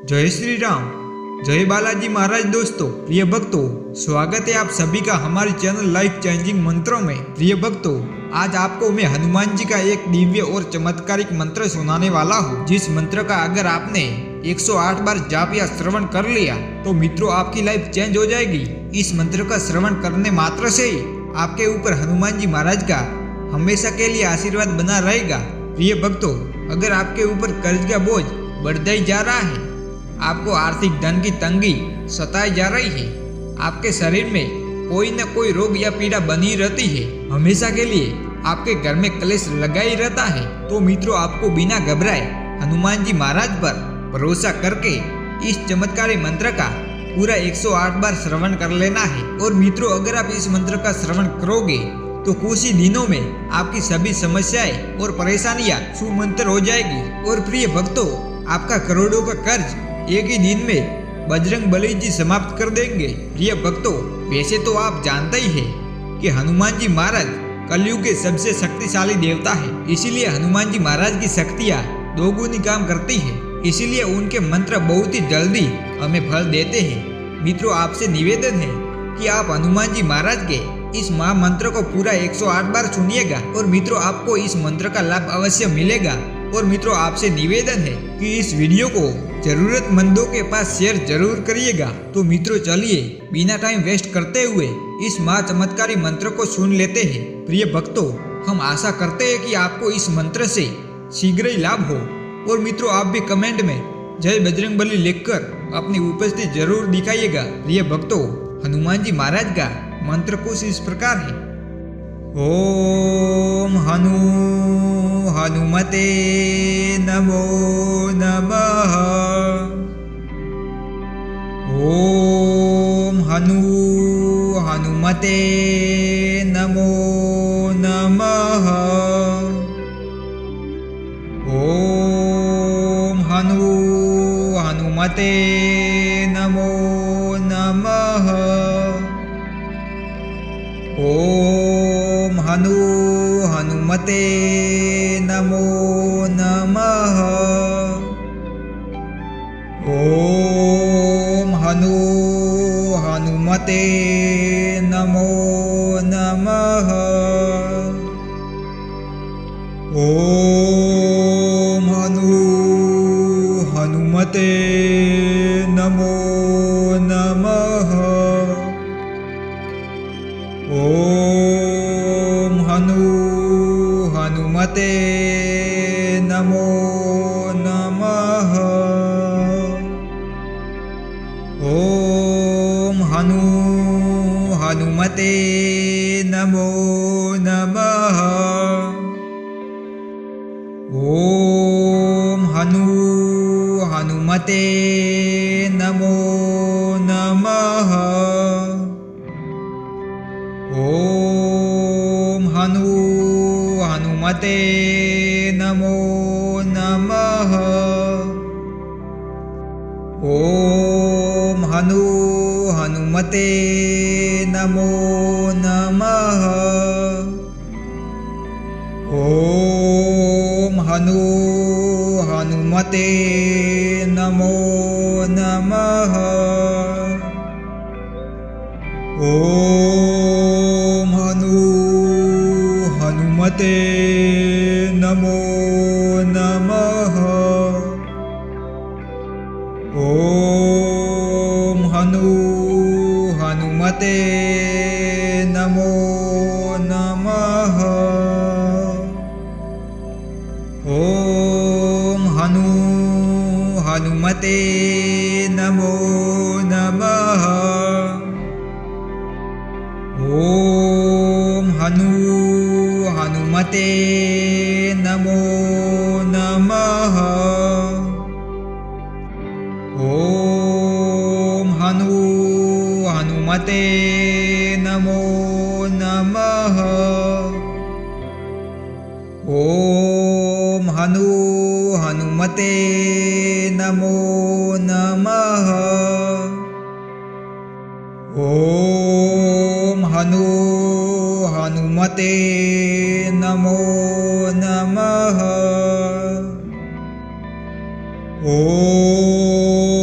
जय श्री राम, जय बालाजी महाराज। दोस्तों, प्रिय भक्तों, स्वागत है आप सभी का हमारे चैनल लाइफ चेंजिंग मंत्रों में। प्रिय भक्तों, आज आपको मैं हनुमान जी का एक दिव्य और चमत्कारिक मंत्र सुनाने वाला हूँ, जिस मंत्र का अगर आपने 108 बार जाप या श्रवण कर लिया तो मित्रों आपकी लाइफ चेंज हो जाएगी। इस मंत्र का श्रवण करने मात्र से ही आपके ऊपर हनुमान जी महाराज का हमेशा के लिए आशीर्वाद बना रहेगा। प्रिय भक्तों, अगर आपके ऊपर कर्ज का बोझ बढ़ता ही जा रहा है, आपको आर्थिक धन की तंगी सताई जा रही है, आपके शरीर में कोई न कोई रोग या पीड़ा बनी रहती है, हमेशा के लिए आपके घर में क्लेश लगा ही रहता है, तो मित्रों आपको बिना घबराए हनुमान जी महाराज पर भरोसा करके इस चमत्कारी मंत्र का पूरा 108 बार श्रवण कर लेना है। और मित्रों, अगर आप इस मंत्र का श्रवण करोगे तो कुछ ही दिनों में आपकी सभी समस्याएं और परेशानियां सुमंत्र हो जाएगी। और प्रिय भक्तों, आपका करोड़ों का कर्ज एक ही दिन में बजरंग बली जी समाप्त कर देंगे। प्रिय भक्तों, वैसे तो आप जानते ही हैं कि हनुमान जी महाराज कलयुग के सबसे शक्तिशाली देवता है, इसीलिए हनुमान जी महाराज की शक्तियाँ दोगुनी काम करती है, इसीलिए उनके मंत्र बहुत ही जल्दी हमें फल देते हैं। मित्रों, आपसे निवेदन है कि आप हनुमान जी महाराज के इस महामंत्र को पूरा 108 बार सुनिएगा और मित्रों आपको इस मंत्र का लाभ अवश्य मिलेगा। और मित्रों आपसे निवेदन है कि इस वीडियो को जरूरतमंदों के पास शेयर जरूर करिएगा। तो मित्रों चलिए बिना टाइम वेस्ट करते हुए इस महा चमत्कारी मंत्र को सुन लेते हैं। प्रिय भक्तों, हम आशा करते हैं कि आपको इस मंत्र से शीघ्र ही लाभ हो। और मित्रों आप भी कमेंट में जय बजरंगबली लिखकर अपनी उपस्थिति जरूर दिखाइएगा। प्रिय भक्तों, हनुमान जी महाराज का मंत्र कुछ इस प्रकार है। ओम हनुमते नमो नमः। ओम हनुमते नमो नमः। ओम हनुमते नमो नमः। ओम हनुमते नमो नमः। ओम हनुमते नमो नमः। ओम हनुमते नमो नमः। ओम हनुमते नमो नमः। ओम हनुमते नमो नमः। ओम हनुमते नमो नमः। ओम हनुमते नमो नमः। ओम हनुमते नमो नमः। ओम हनुमते नमो नमः। ओम हनुमते नमो नमः। ओम हनुमते नमो नमः। ओम हनुमते नमो नमः। ओम हनुमते नमो नमः। ओम हनुमते नमो नमः। ओम हनुमते नमो नमः। ओम हनुमते नमो नमः। ओम